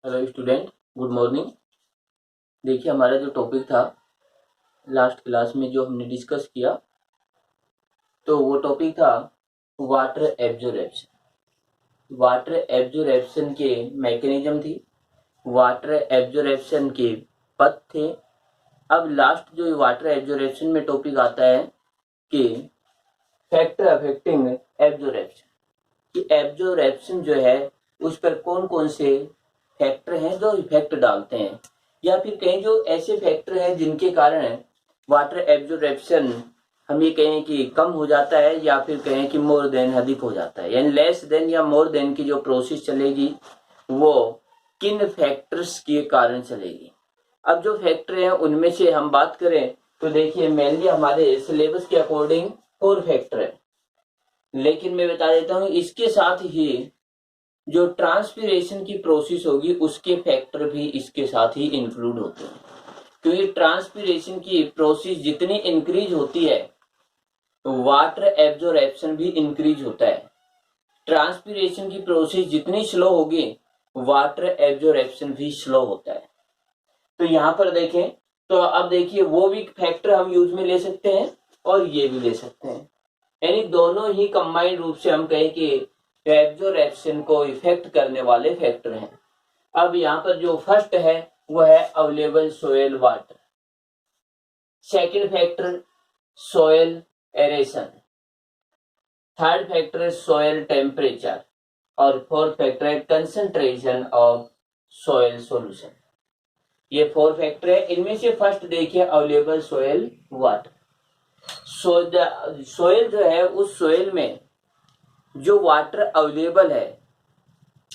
Hello student, good morning. देखिए, हमारा जो टॉपिक था लास्ट क्लास में जो हमने डिस्कस किया, तो वो टॉपिक था वाटर एब्जॉर्प्शन। वाटर एब्जॉर्प्शन के मैकेनिज्म थी, वाटर एब्जॉर्प्शन के पथ थे। अब लास्ट जो वाटर एब्जॉर्प्शन में टॉपिक आता है कि फैक्टर अफेक्टिंग एब्जॉर्प्शन, कि एब्जॉर्प्शन जो है उस पर कौन कौन से फैक्टर हैं जो इफेक्ट डालते हैं, या फिर कहीं जो ऐसे फैक्टर हैं जिनके कारण वाटर एब्जॉर्प्शन हम ये कहें कि कम हो जाता है, या फिर कहें कि मोर देन अधिक हो जाता है, यानी लेस देन या मोर देन की जो प्रोसेस चलेगी वो किन फैक्टर्स के कारण चलेगी। अब जो फैक्टर हैं उनमें से हम बात करें तो देखिए, मेनली हमारे सिलेबस के अकॉर्डिंग 4 फैक्टर है, लेकिन मैं बता देता हूँ इसके साथ ही जो ट्रांसपिरेशन की प्रोसेस होगी उसके फैक्टर भी इसके साथ ही इंक्लूड होते हैं, क्योंकि ट्रांसपिरेशन की प्रोसेस जितनी इंक्रीज होती है तो वाटर एब्जॉर्प्शन भी इंक्रीज होता है। ट्रांसपिरेशन की प्रोसेस जितनी स्लो होगी वाटर एब्जॉर्प्शन भी स्लो होता है। तो यहाँ पर देखें तो अब देखिए, वो भी फैक्टर हम यूज में ले सकते हैं और ये भी ले सकते हैं, यानी दोनों ही कंबाइंड रूप से हम कहें कि एब्जॉर्प्शन को इफेक्ट करने वाले फैक्टर हैं। अब यहाँ पर जो फर्स्ट है वो है available soil water, second factor soil aeration, third factor है सोयल टेम्परेचर, और फोर्थ फैक्टर है कंसंट्रेशन ऑफ सोयल सॉल्यूशन। ये 4 फैक्टर है। इनमें से फर्स्ट देखिए अवेलेबल सोयल वाटर। सोयल जो है, उस सोयल में जो वाटर अवेलेबल है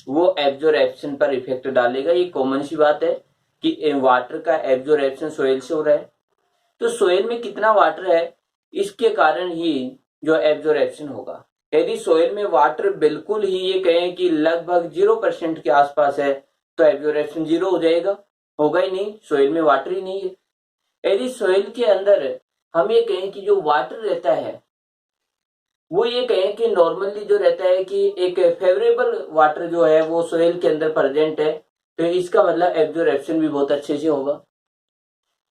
वो एब्जॉर्प्शन पर इफेक्ट डालेगा। ये कॉमन सी बात है कि वाटर का एब्जॉर्प्शन सोयल से हो रहा है, तो सोयल में कितना वाटर है इसके कारण ही जो एब्जॉर्प्शन होगा। यदि सोयल में वाटर बिल्कुल ही ये कहें कि लगभग 0% के आसपास है तो एब्जॉर्प्शन 0 हो जाएगा, होगा ही नहीं, सोयल में वाटर ही नहीं है। यदि सोयल के अंदर हम ये कहें कि जो वाटर रहता है वो ये कहें कि नॉर्मली जो रहता है कि एक फेवरेबल वाटर जो है वो सोयल के अंदर प्रेजेंट है, तो इसका मतलब एब्जॉर्प्शन भी बहुत अच्छे से होगा।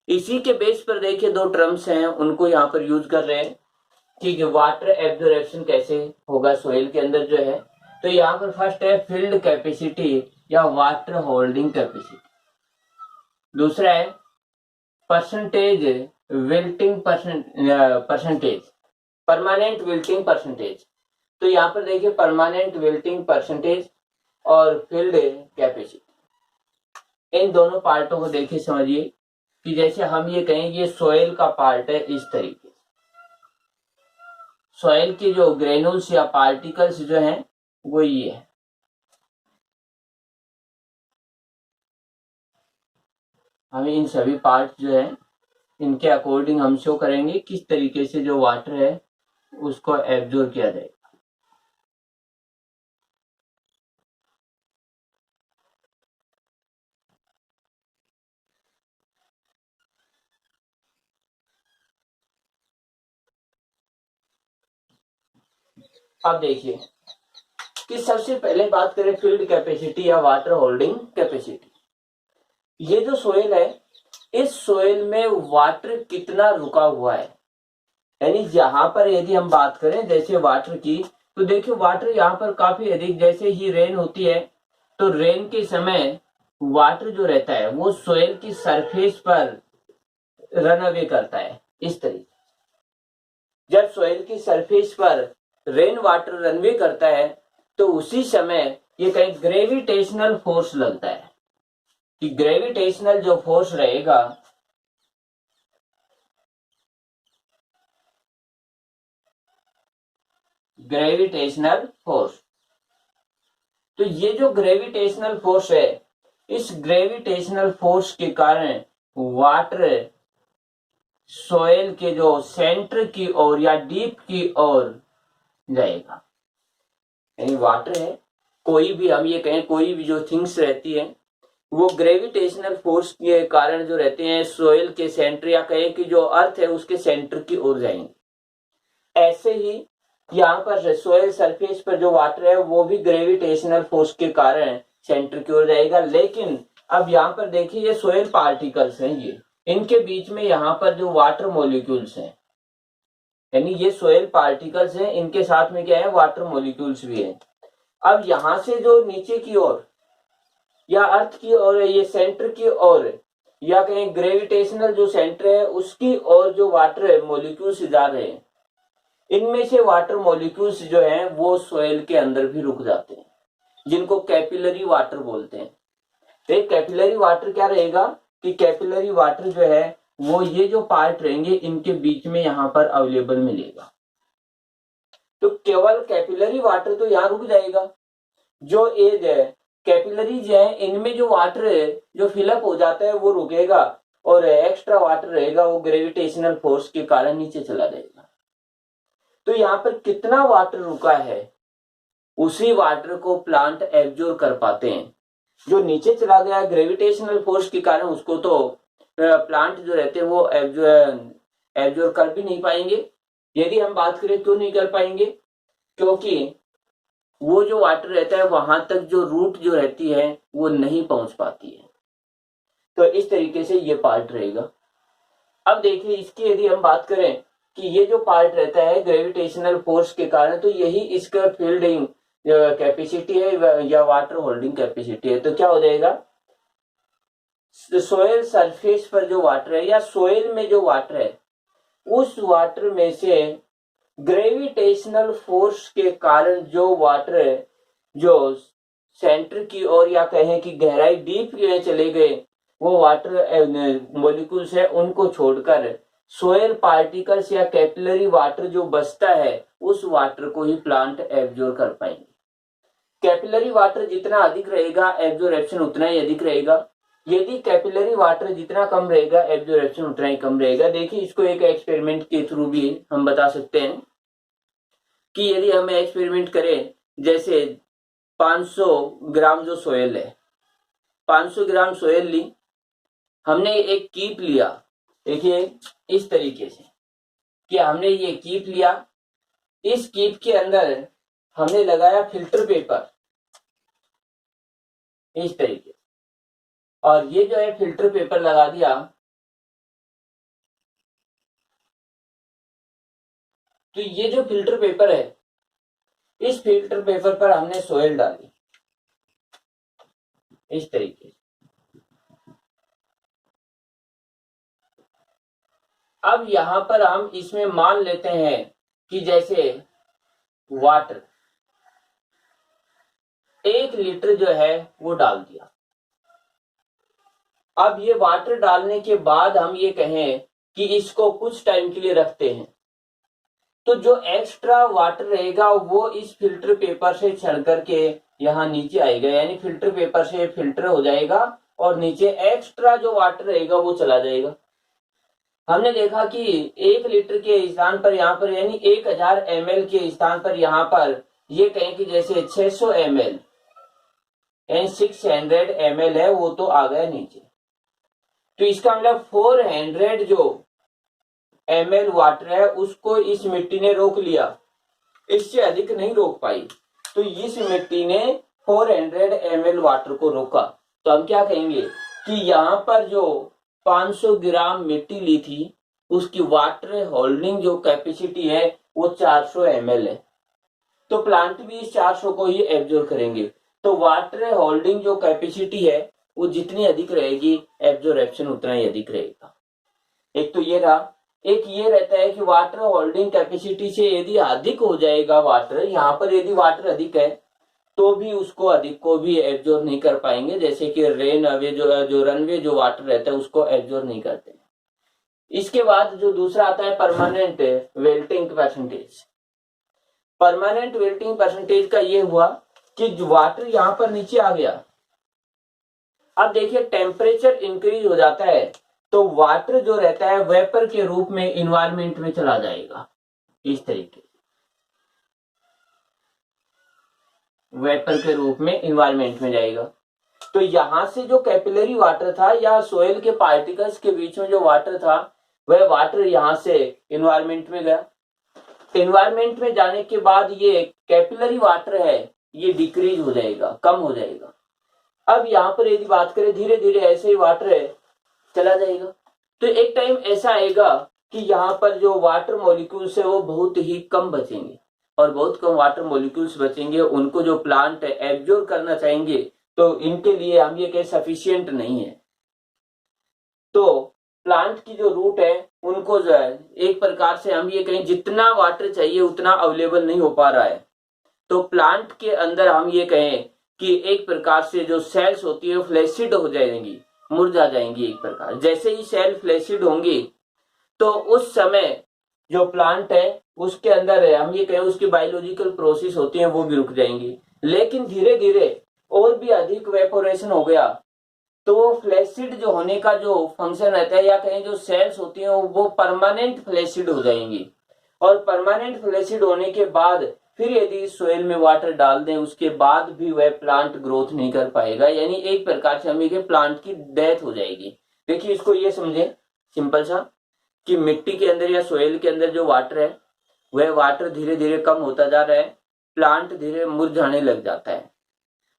इसी के बेस पर देखिए 2 टर्म्स हैं, उनको यहाँ पर यूज कर रहे हैं। ठीक है, वाटर एब्जॉर्प्शन कैसे होगा सोयल के अंदर जो है, तो यहाँ पर फर्स्ट है फील्ड कैपेसिटी या वाटर होल्डिंग कैपेसिटी, दूसरा है percentage wilting percentage, permanent wilting percentage. तो यहाँ पर देखिए परमानेंट विल्टिंग परसेंटेज और फील्ड कैपेसिटी, इन दोनों पार्टों को देखिए समझिए कि जैसे हम ये कहें ये सोयल का पार्ट है, इस तरीके से सोयल के जो ग्रेनुल्स या पार्टिकल्स जो हैं वो ये है। हम इन सभी पार्ट जो है इनके अकॉर्डिंग हम शो करेंगे किस तरीके से जो वाटर है उसको एब्जॉर्ब किया जाएगा। अब देखिए कि सबसे पहले बात करें फील्ड कैपेसिटी या वाटर होल्डिंग कैपेसिटी। ये जो सोयल है, इस सोयल में वाटर कितना रुका हुआ है, यानी जहां पर यदि हम बात करें जैसे वाटर की, तो देखिए वाटर यहाँ पर काफी अधिक, जैसे ही रेन होती है तो रेन के समय वाटर जो रहता है वो सोयल की सरफेस पर रन अवे करता है। इस तरीके जब सोयल की सरफेस पर रेन वाटर रनवे करता है तो उसी समय ये कहीं ग्रेविटेशनल फोर्स लगता है, कि ग्रेविटेशनल जो फोर्स रहेगा ग्रेविटेशनल फोर्स, तो ये जो ग्रेविटेशनल फोर्स है, इस ग्रेविटेशनल फोर्स के कारण वाटर सोयल के जो सेंटर की ओर या डीप की ओर जाएगा। यानी वाटर है, कोई भी हम ये कहें कोई भी जो थिंग्स रहती है वो ग्रेविटेशनल फोर्स के कारण जो रहते हैं सोयल के सेंटर या कहें कि जो अर्थ है उसके सेंटर की ओर जाएंगे। ऐसे ही यहाँ पर सोयल सरफेस पर जो वाटर है वो भी ग्रेविटेशनल फोर्स के कारण सेंटर की ओर जाएगा। लेकिन अब यहाँ पर देखिए ये सोयल पार्टिकल्स हैं, ये इनके बीच में यहाँ पर जो वाटर मॉलिक्यूल्स हैं, यानी ये सोयल पार्टिकल्स हैं, इनके साथ में क्या है, वाटर मॉलिक्यूल्स भी है। अब यहां से जो नीचे की ओर या अर्थ की ओर, ये सेंटर की ओर, या कहें ग्रेविटेशनल जो सेंटर है उसकी ओर जो वाटर मॉलिक्यूल्स जा रहे हैं, इनमें से वाटर मॉलिक्यूल्स जो हैं वो सोयल के अंदर भी रुक जाते हैं, जिनको कैपिलरी वाटर बोलते हैं। तो कैपिलरी वाटर क्या रहेगा कि कैपिलरी वाटर जो है वो ये जो पार्ट रहेंगे इनके बीच में यहां पर अवेलेबल मिलेगा। तो केवल कैपिलरी वाटर तो यहां रुक जाएगा, जो एज है कैपिलरीज है इनमें जो वाटर है जो फिलअप हो जाता है वो रुकेगा, और एक्स्ट्रा वाटर रहेगा वो ग्रेविटेशनल फोर्स के कारण नीचे चला जाएगा। तो यहाँ पर कितना वाटर रुका है उसी वाटर को प्लांट एब्जॉर्ब कर पाते हैं। जो नीचे चला गया ग्रेविटेशनल फोर्स के कारण उसको तो प्लांट जो रहते हैं वो एब्जॉर्ब कर भी नहीं पाएंगे। यदि हम बात करें तो नहीं कर पाएंगे, क्योंकि वो जो वाटर रहता है वहां तक जो रूट जो रहती है वो नहीं पहुंच पाती है। तो इस तरीके से ये पार्ट रहेगा। अब देखिए इसकी यदि हम बात करें कि ये जो पार्ट रहता है ग्रेविटेशनल फोर्स के कारण, तो यही इसका फील्डिंग कैपेसिटी है या वाटर होल्डिंग कैपेसिटी है। तो क्या हो जाएगा, सोयल सरफेस पर जो वाटर है या सोयल में जो वाटर है उस वाटर में से ग्रेविटेशनल फोर्स के कारण जो वाटर जो सेंटर की ओर या कहें कि गहराई डीप में चले गए, वो वाटर मॉलिक्यूल्स है उनको छोड़कर सोयल पार्टिकल्स या कैपिलरी वाटर जो बचता है उस वाटर को ही प्लांट एब्जॉर्ब कर पाएंगे। कैपिलरी वाटर जितना अधिक रहेगा एब्जॉर्प्शन उतना ही अधिक रहेगा, यदि कैपिलरी वाटर जितना कम रहेगा एब्जॉर्प्शन उतना ही कम रहेगा। देखिए इसको एक एक्सपेरिमेंट के थ्रू भी हम बता सकते हैं कि यदि हम एक्सपेरिमेंट करें, जैसे 500 ग्राम जो सोयल है, 500 ग्राम सोयल ली, हमने एक कीप लिया, देखिए इस तरीके से कि हमने ये कीप लिया, इस कीप के अंदर हमने लगाया फिल्टर पेपर इस तरीके से, और ये जो है फिल्टर पेपर लगा दिया। तो ये जो फिल्टर पेपर है, इस फिल्टर पेपर पर हमने सोयल डाली इस तरीके से। अब यहां पर हम इसमें मान लेते हैं कि जैसे वाटर 1 लीटर जो है वो डाल दिया। अब ये वाटर डालने के बाद हम ये कहें कि इसको कुछ टाइम के लिए रखते हैं, तो जो एक्स्ट्रा वाटर रहेगा वो इस फिल्टर पेपर से छड़ करके यहाँ नीचे आएगा, यानी फिल्टर पेपर से फिल्टर हो जाएगा और नीचे एक्स्ट्रा जो वाटर रहेगा वो चला जाएगा। हमने देखा कि 1 लीटर के स्थान पर यहाँ पर यानी 1000 ml के स्थान पर यहाँ पर ये कहें कि जैसे 600 ml यानी 600 ml है वो तो आ गया नीचे। तो इसका मतलब 400 जो ml वाटर है उसको इस मिट्टी ने रोक लिया, इससे अधिक नहीं रोक पाई। तो इस मिट्टी ने 400 ml वाटर को रोका। तो हम क्या कहेंगे कि यहाँ पर जो 500 ग्राम मिट्टी ली थी उसकी वाटर होल्डिंग जो कैपेसिटी है वो 400 ml है। तो प्लांट भी इस 400 को ही एब्जॉर्ब करेंगे। तो वाटर होल्डिंग जो कैपेसिटी है वो जितनी अधिक रहेगी एब्जॉर्प्शन उतना ही अधिक रहेगा। एक तो ये रहा, एक ये रहता है कि वाटर होल्डिंग कैपेसिटी से यदि अधिक हो जाएगा वाटर, यहाँ पर यदि वाटर अधिक है तो भी उसको अधिक को भी एब्जॉर्ब नहीं कर पाएंगे, जैसे कि रेन अवे जो रनवे जो वाटर रहता है उसको एब्जॉर्ब नहीं करते। इसके बाद जो दूसरा आता है परमानेंट वेल्टिंग परसेंटेज। परमानेंट वेल्टिंग परसेंटेज का ये हुआ कि जो वाटर यहाँ पर नीचे आ गया, अब देखिए टेम्परेचर इंक्रीज हो जाता है तो वाटर जो रहता है वेपर के रूप में इन्वायरमेंट में चला जाएगा इस तरीके, वेपर के रूप में इन्वायरमेंट में जाएगा। तो यहां से जो कैपिलरी वाटर था या सोयल के पार्टिकल्स के बीच में जो वाटर था वह वाटर यहां से इन्वायरमेंट में गया। इन्वायरमेंट में जाने के बाद ये कैपिलरी वाटर है ये डिक्रीज हो जाएगा, कम हो जाएगा। अब यहाँ पर यदि बात करें, धीरे धीरे ऐसे ही वाटर है चला जाएगा, तो एक टाइम ऐसा आएगा कि यहाँ पर जो वाटर मॉलिक्यूल्स है वो बहुत ही कम बचेंगे, और बहुत कम वाटर मॉलिक्यूल्स बचेंगे, उनको जो प्लांट एब्जॉर्ब करना चाहेंगे तो इनके लिए हम ये कहें सफिशिएंट नहीं है। तो प्लांट की जो रूट है उनको जो है एक प्रकार से हम ये कहें जितना वाटर चाहिए उतना अवेलेबल नहीं हो पा रहा है। तो प्लांट के अंदर हम ये कहें कि एक प्रकार से जो सेल्स होती है फ्लैसिड हो जाएंगी, मुरझा जाएंगी एक प्रकार। जैसे ही सेल फ्लैसिड होंगी तो उस समय जो प्लांट है उसके अंदर है हम ये कहें उसकी बायोलॉजिकल प्रोसेस होती है वो भी रुक जाएंगी। लेकिन धीरे धीरे और भी अधिक वेपोरेशन हो गया तो वो फ्लैसिड जो होने का जो फंक्शन रहता है, या कहें जो सेल्स होती हैं वो परमानेंट फ्लैसिड हो जाएंगी, और परमानेंट फ्लैसिड होने के बाद फिर यदि सोइल में वाटर डाल दें उसके बाद भी वह प्लांट ग्रोथ नहीं कर पाएगा, यानी एक प्रकार से हम ये प्लांट की डेथ हो जाएगी। देखिए इसको ये समझे सिंपल सा कि मिट्टी के अंदर या सोइल के अंदर जो वाटर है वह वाटर धीरे धीरे कम होता जा रहा है, प्लांट धीरे मुरझाने लग जाता है,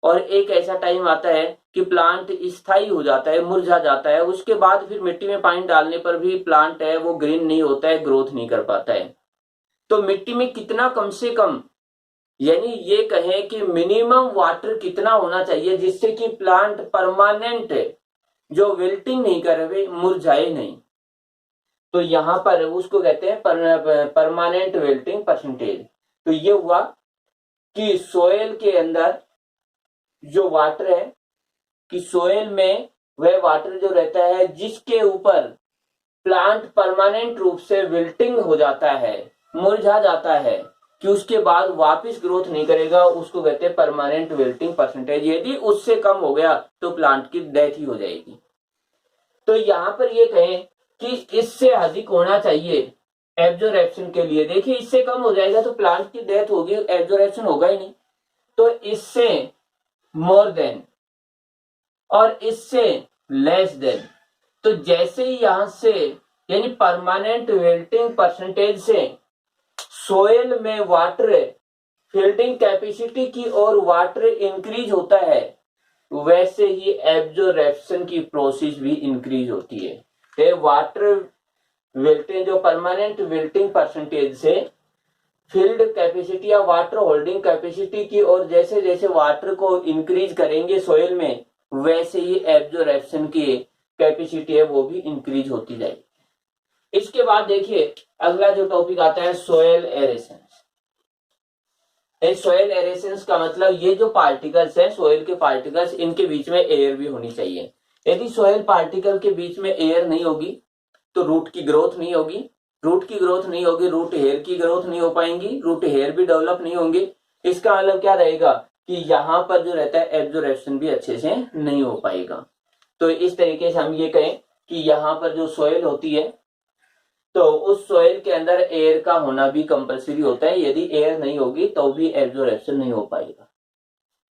और एक ऐसा टाइम आता है कि प्लांट स्थायी हो जाता है, मुरझा जाता है। उसके बाद फिर मिट्टी में पानी डालने पर भी प्लांट है वो ग्रीन नहीं होता है, ग्रोथ नहीं कर पाता है। तो मिट्टी में कितना कम से कम, यानी ये कहें कि मिनिमम वाटर कितना होना चाहिए जिससे कि प्लांट परमानेंट जो विल्टिंग नहीं करे, मुरझाए नहीं, तो यहां पर उसको कहते हैं परमानेंट विल्टिंग परसेंटेज। तो ये हुआ कि सोयल के अंदर जो वाटर है कि सोयल में वह वाटर जो रहता है जिसके ऊपर प्लांट परमानेंट रूप से विल्टिंग हो जाता है, मुरझा जाता है, कि उसके बाद वापस ग्रोथ नहीं करेगा, उसको कहते हैं परमानेंट विल्टिंग परसेंटेज। यदि उससे कम हो गया तो प्लांट की डेथ ही हो जाएगी। तो यहां पर ये कहें कि इससे अधिक होना चाहिए एब्जॉर्प्शन के लिए। देखिए इससे कम हो जाएगा तो प्लांट की डेथ होगी, एब्जॉर्प्शन होगा ही नहीं। तो इससे मोर देन और इससे लेस देन, तो जैसे ही यहां से यानी परमानेंट विल्टिंग परसेंटेज से सोयल में वाटर फील्डिंग कैपेसिटी की और वाटर इंक्रीज होता है, वैसे ही एब्जॉर्प्शन की प्रोसेस भी इंक्रीज होती है। वाटर विल्टिंग जो परमानेंट विल्टिंग परसेंटेज से फील्ड कैपेसिटी या वाटर होल्डिंग कैपेसिटी की और जैसे जैसे वाटर को इंक्रीज करेंगे सोयल में, वैसे ही एब्जॉर्प्शन की कैपेसिटी है वो भी इंक्रीज होती जाएगी। इसके बाद देखिए अगला जो टॉपिक आता है सोयल एरेशन। सोयल एरेशन का मतलब ये जो पार्टिकल्स है सोयल के पार्टिकल्स, इनके बीच में एयर भी होनी चाहिए। यदि सोयल पार्टिकल के बीच में एयर नहीं होगी तो रूट की ग्रोथ नहीं होगी, रूट की ग्रोथ नहीं होगी, रूट हेयर की ग्रोथ नहीं हो पाएंगी, रूट हेयर भी डेवलप नहीं होंगे। इसका मतलब क्या रहेगा कि यहाँ पर जो रहता है एब्जॉर्प्शन भी अच्छे से नहीं हो पाएगा। तो इस तरीके से हम ये कहें कि यहाँ पर जो सोयल होती है तो उस सोयल के अंदर एयर का होना भी कंपलसरी होता है, यदि एयर नहीं होगी तो भी एब्जॉर्प्शन नहीं हो पाएगा।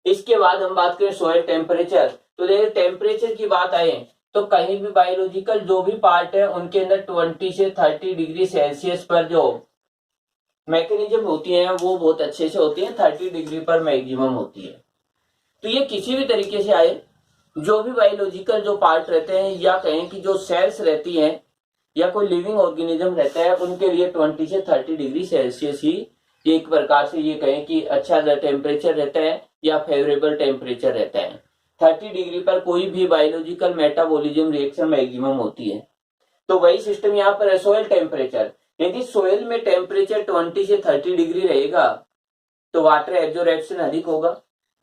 इसके बाद हम बात करें सोयल टेम्परेचर। तो देखिए टेम्परेचर की बात आए तो कहीं भी बायोलॉजिकल जो भी पार्ट है उनके अंदर 20 से 30 डिग्री सेल्सियस पर जो मैकेनिज्म होती है वो बहुत अच्छे से होती है, 30 डिग्री पर मैक्सिमम होती है। तो ये किसी भी तरीके से आए, जो भी बायोलॉजिकल जो पार्ट रहते हैं या कहें कि जो सेल्स रहती हैं या कोई लिविंग ऑर्गेनिज्म रहता है, उनके लिए 20 से 30 डिग्री सेल्सियस ही एक प्रकार से ये कहें कि अच्छा टेम्परेचर रहता है या फेवरेबल टेम्परेचर रहता है। 30 डिग्री पर कोई भी बायोलॉजिकल मेटाबॉलिज्म रिएक्शन मैक्सिमम होती है। तो वही सिस्टम यहाँ पर है सोयल टेम्परेचर। यदि सोयल में टेम्परेचर 20 से 30 डिग्री रहेगा तो वाटर एब्जॉर्प्शन अधिक होगा।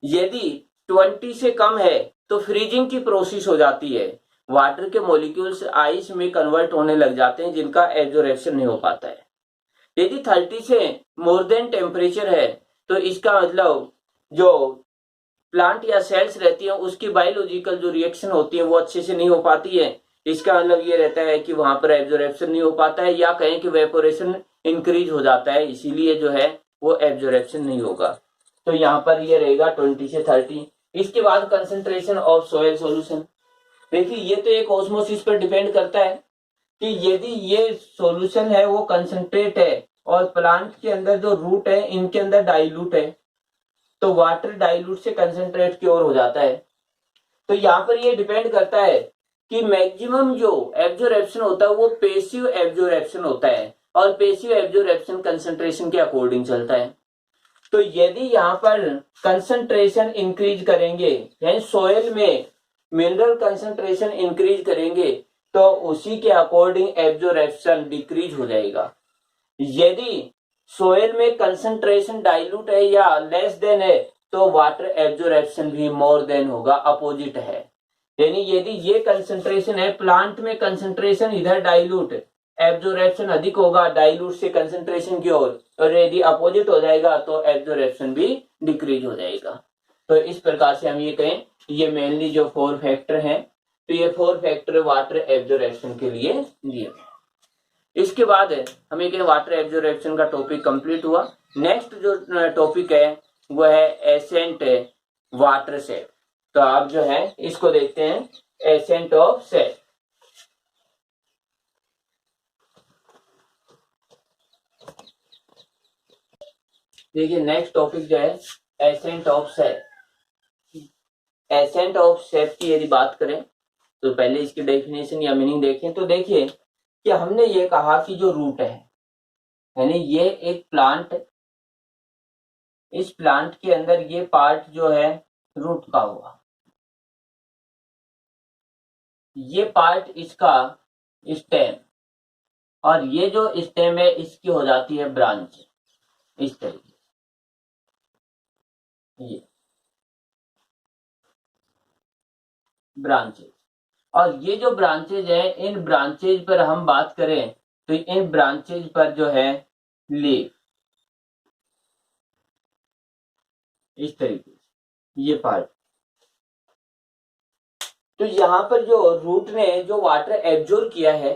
यदि 20 से कम है तो फ्रीजिंग की प्रोसेस हो जाती है, वाटर के मॉलिक्यूल्स आइस में कन्वर्ट होने लग जाते हैं जिनका एब्जॉर्प्शन नहीं हो पाता है। यदि 30 से मोर देन टेम्परेचर है तो इसका मतलब जो प्लांट या सेल्स रहती है उसकी बायोलॉजिकल जो रिएक्शन होती है वो अच्छे से नहीं हो पाती है। इसका मतलब ये रहता है कि वहां पर एब्जॉर्प्शन नहीं हो पाता है, या कहें कि वेपोरेशन इंक्रीज हो जाता है, इसीलिए जो है वो एब्जॉर्प्शन नहीं होगा। तो यहाँ पर ये रहेगा 20 से 30। इसके बाद कंसंट्रेशन ऑफ सोयल सॉल्यूशन। देखिए ये तो एक ऑस्मोसिस पर डिपेंड करता है कि यदि ये सॉल्यूशन है वो कंसंट्रेट है और प्लांट के अंदर जो रूट है इनके अंदर डाइल्यूट है तो वाटर डाइल्यूट से कंसंट्रेट की ओर हो जाता है। तो यहाँ पर ये डिपेंड करता है कि मैक्सिमम जो एब्जॉर्प्शन होता है वो पेसिव एब्जॉर्प्शन होता है, और पेसिव एब्जॉर्प्शन कंसंट्रेशन के अकॉर्डिंग चलता है। तो यदि यहाँ पर कंसंट्रेशन इंक्रीज करेंगे, यानी सोयल में मिनरल कंसंट्रेशन इंक्रीज करेंगे, तो उसी के अकॉर्डिंग एब्जॉर्प्शन डिक्रीज हो जाएगा। यदि सोयल में कंसंट्रेशन डाइल्यूट है या लेस देन है, तो वाटर एब्जॉर्प्शन भी मोर देन होगा, अपोजिट है। यानी यदि ये कंसंट्रेशन है, प्लांट में कंसंट्रेशन इधर डाइल्यूट, एब्जॉर्प्शन अधिक होगा डाइल्यूट से कंसंट्रेशन की ओर, और यदि अपोजिट हो जाएगा तो एब्जॉर्प्शन भी डिक्रीज हो जाएगा। तो इस प्रकार से हम ये कहें, ये मेनली जो 4 फैक्टर हैं, तो ये 4 फैक्टर वाटर एब्जॉर्प्शन के लिए दिए। इसके बाद हमें कहें वाटर एब्जॉर्प्शन का टॉपिक कंप्लीट हुआ। नेक्स्ट जो टॉपिक है वो है एसेंट वाटर सेप। तो आप जो है इसको देखते हैं, एसेंट ऑफ सेप। देखिए नेक्स्ट टॉपिक जो है ascent of sap. Ascent of sap की यदि बात करें तो पहले इसकी डेफिनेशन या मीनिंग देखें। तो देखिए कि हमने ये कहा कि जो रूट है, यानी ये एक प्लांट, इस प्लांट के अंदर ये पार्ट जो है रूट का हुआ, ये पार्ट इसका स्टेम, और ये जो स्टेम है इसकी हो जाती है ब्रांच, इस तरीके ये ब्रांचेज। और ये जो ब्रांचेज है, इन ब्रांचेज पर हम बात करें तो इन ब्रांचेज पर जो है लीफ, इस तरीके से ये पार्ट। तो यहां पर जो रूट ने जो वाटर एब्जॉर्ब किया है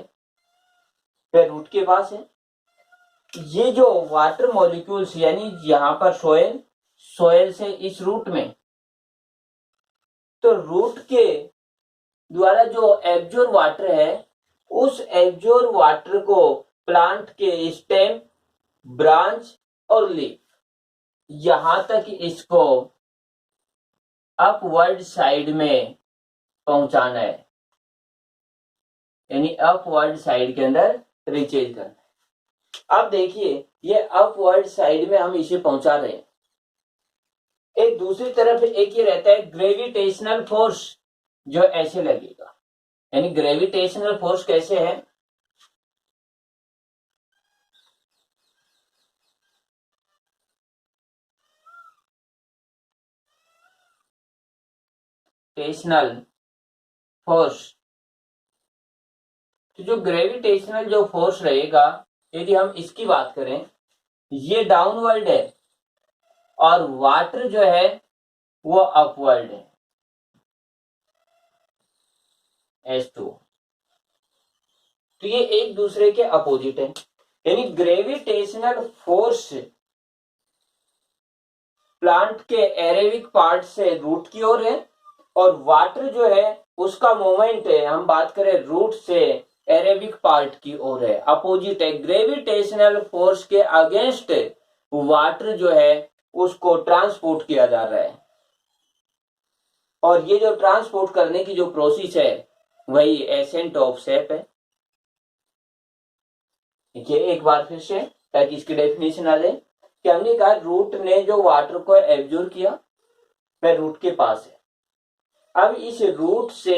वह रूट के पास है। ये जो वाटर मॉलिक्यूल्स, यानी यहां पर सोयल, सोयल से इस रूट में, तो रूट के द्वारा जो एब्जॉर्ब वाटर है, उस एब्जॉर्ब वाटर को प्लांट के स्टेम, ब्रांच और लीफ, यहां तक इसको अपवर्ड साइड में पहुंचाना है, यानी अपवर्ड साइड के अंदर रिचेज करना है। अब देखिए ये अपवर्ड साइड में हम इसे पहुंचा रहे हैं। एक दूसरी तरफ एक ये रहता है ग्रेविटेशनल फोर्स, जो ऐसे लगेगा। यानी ग्रेविटेशनल फोर्स कैसे है, ग्रेविटेशनल फोर्स, तो जो ग्रेविटेशनल जो फोर्स रहेगा, यदि हम इसकी बात करें, ये डाउनवर्ड है और वाटर जो है वो अपवर्ड है, S2। तो ये एक दूसरे के अपोजिट है। यानी ग्रेविटेशनल फोर्स प्लांट के एरेबिक पार्ट से रूट की ओर है, और वाटर जो है उसका मोमेंट है, हम बात करें रूट से एरेबिक पार्ट की ओर है, अपोजिट है। ग्रेविटेशनल फोर्स के अगेंस्ट वाटर जो है उसको ट्रांसपोर्ट किया जा रहा है, और ये जो ट्रांसपोर्ट करने की जो प्रोसेस है वही एसेंट ऑफ सेप है। देखिए एक बार फिर से ताकि इसकी डेफिनेशन आ जाए, कि हमने कहा रूट ने जो वाटर को एब्जॉर्ब किया वह रूट के पास है। अब इस रूट से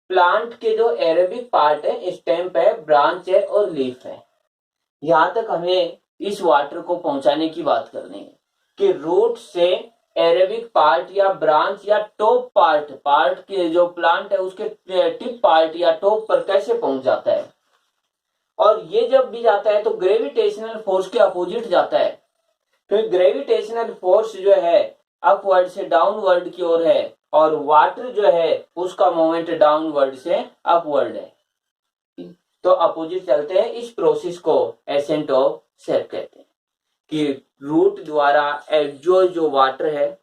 प्लांट के जो एरेबिक पार्ट है, स्टेम है, ब्रांच है और लीफ है, यहां तक हमें इस वाटर को पहुंचाने की बात करनी है कि रूट से एरेबिक पार्ट या ब्रांच या टॉप पार्ट, पार्ट के जो प्लांट है उसके टिप पार्ट या टॉप पर कैसे पहुंच जाता है। और ये जब भी जाता है तो ग्रेविटेशनल फोर्स के अपोजिट जाता है, क्योंकि ग्रेविटेशनल फोर्स जो है अपवर्ड से डाउनवर्ड की ओर है, और वाटर जो है उसका मोमेंट डाउनवर्ड से अपवर्ड है, तो अपोजिट चलते हैं। इस प्रोसेस को एसेंट ऑफ सेप कहते हैं, कि रूट द्वारा एब्जॉर्ब जो वाटर है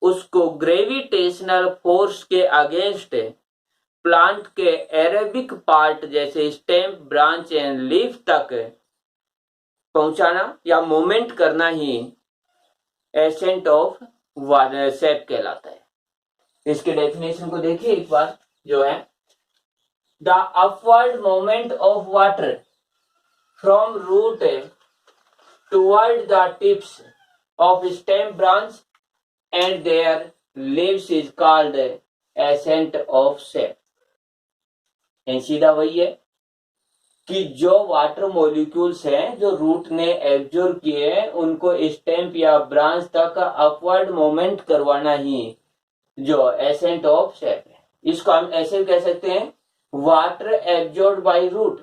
उसको ग्रेविटेशनल फोर्स के अगेंस्ट प्लांट के एरेबिक पार्ट जैसे स्टेम, ब्रांच एंड लीफ तक पहुंचाना या मूवमेंट करना ही एसेंट ऑफ सेप कहलाता है। इसके डेफिनेशन को देखिए एक बार, जो है the upward movement of water from root toward the tips of stem branch and their leaves is called ascent of sap. सीधा वही है कि जो वाटर मॉलिक्यूल्स हैं जो रूट ने एब्जॉर्ब किए हैं उनको स्टेम या ब्रांच तक अपवर्ड मूवमेंट करवाना ही जो एसेंट ऑफ सेप है। इसको हम ऐसे कह सकते हैं, water absorb by root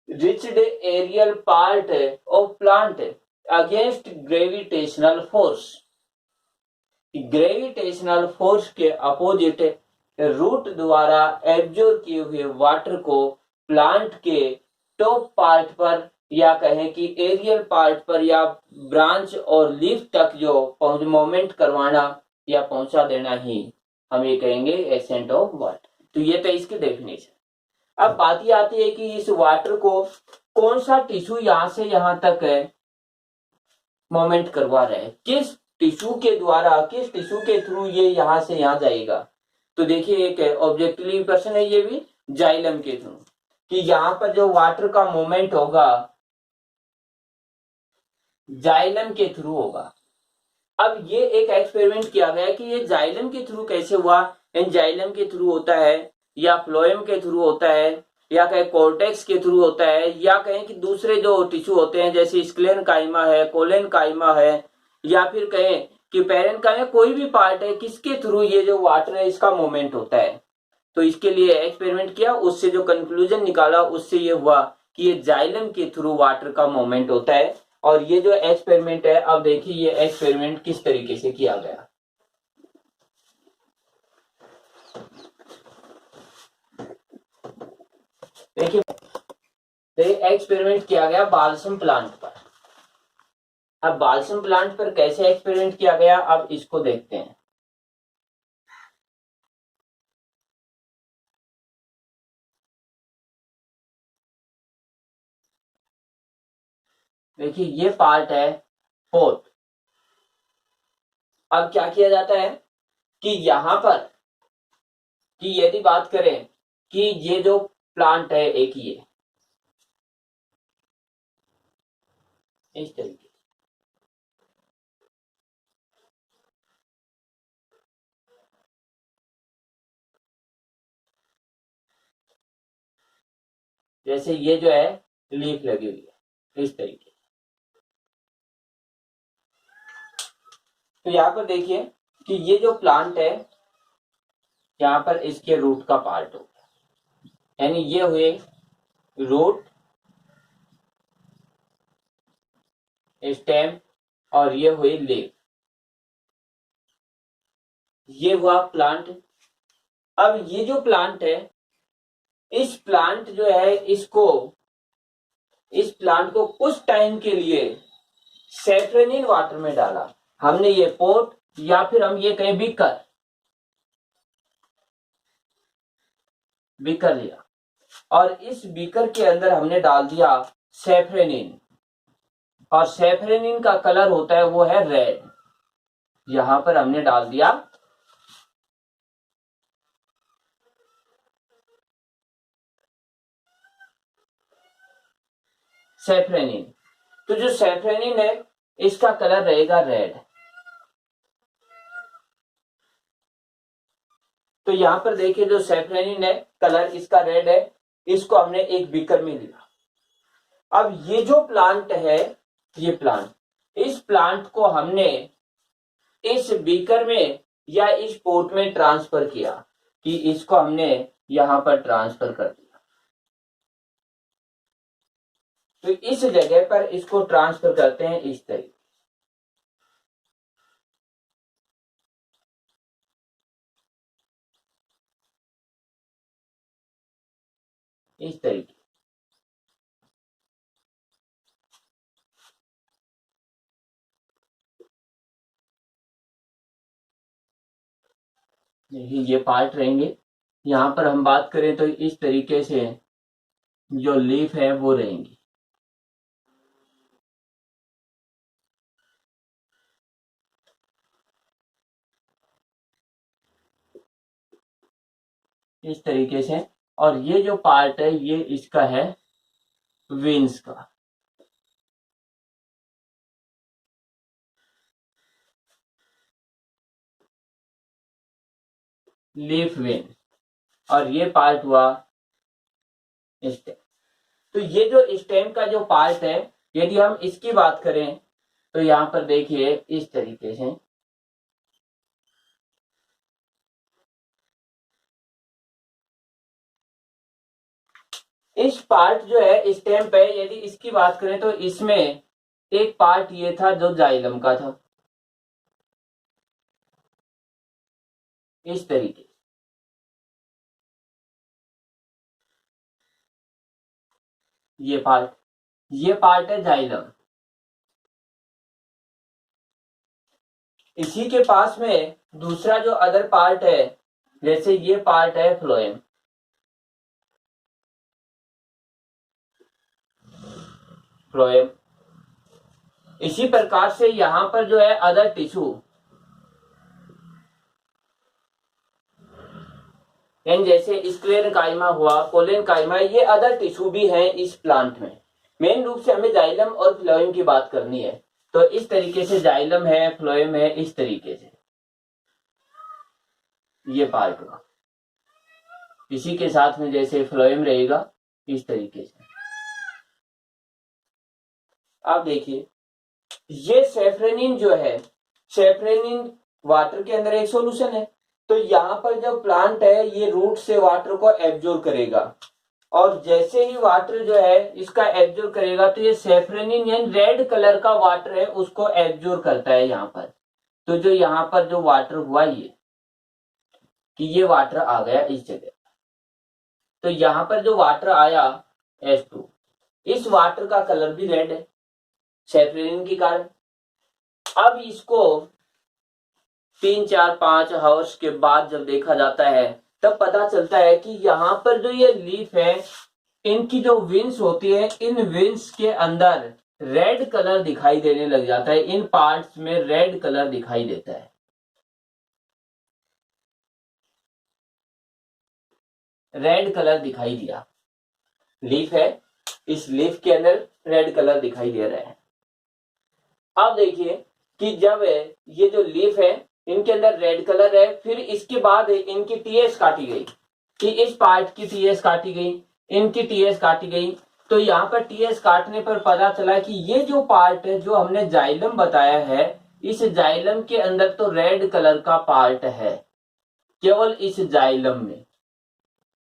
reached aerial part of plant against gravitational force। Gravitational force के अपोजिट रूट द्वारा एब्जॉर्ब किए हुए वाटर को प्लांट के टॉप पार्ट पर या कहें कि एरियल पार्ट पर या ब्रांच और लीफ तक जो मूवमेंट करवाना या पहुंचा देना ही हम ये कहेंगे एसेंट ऑफ वाटर। तो ये तो इसकी डेफिनेशन। अब बात ये आती है कि इस वाटर को कौन सा टिश्यू यहां से यहां तक है मूवमेंट करवा रहे हैं, किस टिश्यू के द्वारा, किस टिश्यू के थ्रू ये यहां से यहां जाएगा। तो देखिए एक ऑब्जेक्टिव क्वेश्चन है ये भी, जाइलम के थ्रू, कि यहां पर जो वाटर का मूवमेंट होगा जाइलम के थ्रू होगा। अब ये एक एक्सपेरिमेंट किया गया कि ये जाइलम के थ्रू कैसे हुआ। इन जाइलम के थ्रू होता है या फ्लोएम के थ्रू होता है या कहें कॉर्टेक्स के थ्रू होता है या कहें कि दूसरे जो टिश्यू होते हैं जैसे स्क्लेन काइमा है, कोलेन काइमा है या फिर कहें कि पेरेंट काइमा, कोई भी पार्ट है किसके थ्रू ये जो वाटर है इसका मूवमेंट होता है। तो इसके लिए एक्सपेरिमेंट किया, उससे जो कंक्लूजन निकाला उससे ये हुआ कि ये जाइलम के थ्रू वाटर का मूवमेंट होता है। और ये जो एक्सपेरिमेंट है, अब देखिए ये एक्सपेरिमेंट किस तरीके से किया गया। देखिए एक्सपेरिमेंट किया गया बालसम प्लांट पर। अब बालसम प्लांट पर कैसे एक्सपेरिमेंट किया गया, अब इसको देखते हैं। देखिए ये पार्ट है फोर्थ। अब क्या किया जाता है कि यहां पर कि यदि बात करें कि ये जो प्लांट है एक ये इस तरीके, जैसे ये जो है लीफ लगी हुई है इस तरीके। तो यहां पर देखिए कि ये जो प्लांट है यहां पर इसके रूट का पार्ट हो, यानी ये हुए रूट, स्टेम और ये हुई लीफ, ये हुआ प्लांट। अब ये जो प्लांट है, इस प्लांट जो है इस प्लांट को कुछ टाइम के लिए सैफ्रेनिन वाटर में डाला हमने, ये पोट या फिर हम ये कहें बीकर लिया और इस बीकर के अंदर हमने डाल दिया सैफ्रेनिन, और सैफ्रेनिन का कलर होता है वो है रेड। यहां पर हमने डाल दिया सैफ्रेनिन। तो जो सैफ्रेनिन है इसका कलर रहेगा रेड। तो यहां पर देखिए जो सैफ्रेनिन है कलर इसका रेड है, इसको हमने एक बीकर में लिया। अब ये जो प्लांट है, ये प्लांट, इस प्लांट को हमने इस बीकर में या इस पोट में ट्रांसफर किया, कि इसको हमने यहां पर ट्रांसफर कर दिया। तो इस जगह पर इसको ट्रांसफर करते हैं इस तरीके, इस तरीके। ये पार्ट रहेंगे। यहां पर हम बात करें तो इस तरीके से जो लीफ है वो रहेंगी। इस तरीके से, और ये जो पार्ट है ये इसका है वेन्स का। लीफ वेन, और ये पार्ट हुआ स्टेम। तो ये जो स्टेम का जो पार्ट है, यदि हम इसकी बात करें तो यहां पर देखिए इस तरीके से, इस पार्ट जो है स्टेम पे, यदि इसकी बात करें तो इसमें एक पार्ट ये था जो जाइलम का था, इस तरीके। ये पार्ट है जाइलम। इसी के पास में दूसरा जो अदर पार्ट है, जैसे ये पार्ट है फ्लोएम। फ्लोएम इसी प्रकार से यहां पर जो है अदर टिश्यू, एंड जैसे स्क्लेरेंकाइमा हुआ, कोलेनकाइमा, ये अदर टिश्यू भी हैं इस प्लांट में। मेन रूप से हमें जाइलम और फ्लोएम की बात करनी है। तो इस तरीके से जाइलम है, फ्लोएम है, इस तरीके से ये पार्ट हुआ। इसी के साथ में जैसे फ्लोएम रहेगा इस तरीके से। आप देखिए ये सेफ्रेनिन जो है, सेफ्रेनिन वाटर के अंदर एक सॉल्यूशन है। तो यहाँ पर जब प्लांट है ये रूट से वाटर को एब्जॉर्ब करेगा, और जैसे ही वाटर जो है इसका एब्जॉर्ब करेगा तो ये सेफ्रेनिन यानी रेड कलर का वाटर है उसको एब्जॉर्ब करता है यहाँ पर। तो जो यहाँ पर जो वाटर हुआ ये कि ये वाटर आ गया इस जगह, तो यहाँ पर जो वाटर आया H2, इस वाटर का कलर भी रेड है सेफ्रेनिन के कारण। अब इसको 3, 4, 5 आवर्स के बाद जब देखा जाता है तब पता चलता है कि यहाँ पर जो ये लीफ है, इनकी जो विंस होती है, इन विंस के अंदर रेड कलर दिखाई देने लग जाता है। इन पार्ट्स में रेड कलर दिखाई देता है। रेड कलर दिखाई दिया, लीफ है, इस लीफ के अंदर रेड कलर दिखाई दे रहा है। अब देखिए कि जब ये जो लीफ है इनके अंदर रेड कलर है, फिर इसके बाद इनकी टीएस काटी गई, कि इस पार्ट की टीएस काटी गई, इनकी टीएस काटी गई। तो यहाँ पर टीएस काटने पर पता चला कि ये जो पार्ट है जो हमने जाइलम बताया है, इस जाइलम के अंदर तो रेड कलर का पार्ट है केवल इस जाइलम में,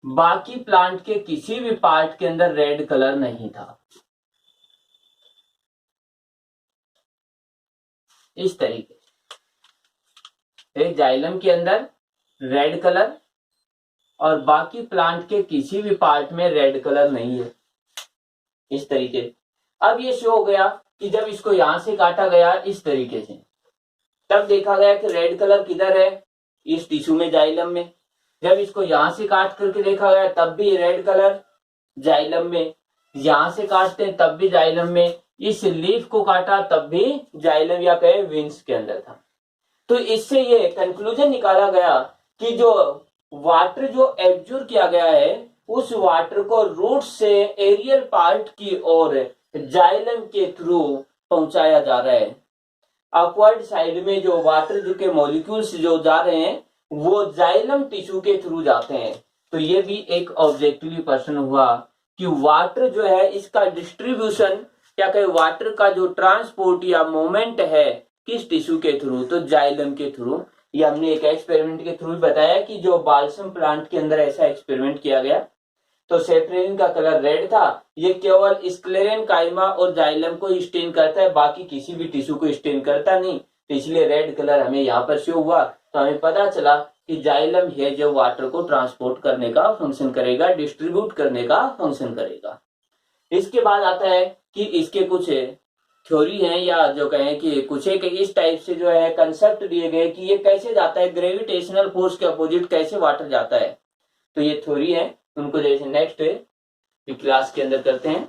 बाकी प्लांट के किसी भी पार्ट के अंदर रेड कलर नहीं था। इस तरीके से जाइलम के अंदर रेड कलर और बाकी प्लांट के किसी भी पार्ट में रेड कलर नहीं है, इस तरीके। अब ये शो हो गया कि जब इसको यहां से काटा गया इस तरीके से, तब देखा गया कि रेड कलर किधर है, इस टिश्यू में, जाइलम में। जब इसको यहां से काट करके देखा गया तब भी रेड कलर जाइलम में, यहां से काटते हैं तब भी जाइलम में, इस लीफ को काटा तब भी जाइलम या कहे विंस के अंदर था। तो इससे ये कंक्लूजन निकाला गया कि जो वाटर जो एब्जॉर्ब किया गया है उस वाटर को रूट से एरियल पार्ट की ओर जाइलम के थ्रू पहुंचाया जा रहा है। अपवर्ड साइड में जो वाटर जो के मॉलिक्यूल्स जो जा रहे हैं वो जाइलम टिश्यू के थ्रू जाते हैं। तो ये भी एक ऑब्जेक्टिवली प्रश्न हुआ कि वाटर जो है इसका डिस्ट्रीब्यूशन, क्या कहे वाटर का जो ट्रांसपोर्ट या मूवमेंट है किस टिश्यू के थ्रू, तो जाइलम के थ्रू। ये हमने एक एक्सपेरिमेंट के थ्रू बताया कि जो बाल्सम प्लांट के अंदर ऐसा एक्सपेरिमेंट किया गया। तो सेफ्रेनिन का कलर रेड था, ये केवल स्क्लेरेंकाइमा और जाइलम को स्टेन करता है, बाकी किसी भी टिश्यू को स्टेन करता नहीं, तो इसलिए रेड कलर हमें यहाँ पर शो हुआ। तो हमें पता चला कि जाइलम है जो वाटर को ट्रांसपोर्ट करने का फंक्शन करेगा, डिस्ट्रीब्यूट करने का फंक्शन करेगा। इसके बाद आता है कि इसके कुछ थ्योरी है, या जो कहें कि कुछ एक इस टाइप से जो है कंसेप्ट दिए गए कि ये कैसे जाता है, ग्रेविटेशनल फोर्स के अपोजिट कैसे वाटर जाता है। तो ये थ्योरी है, उनको जैसे नेक्स्ट क्लास के अंदर करते हैं।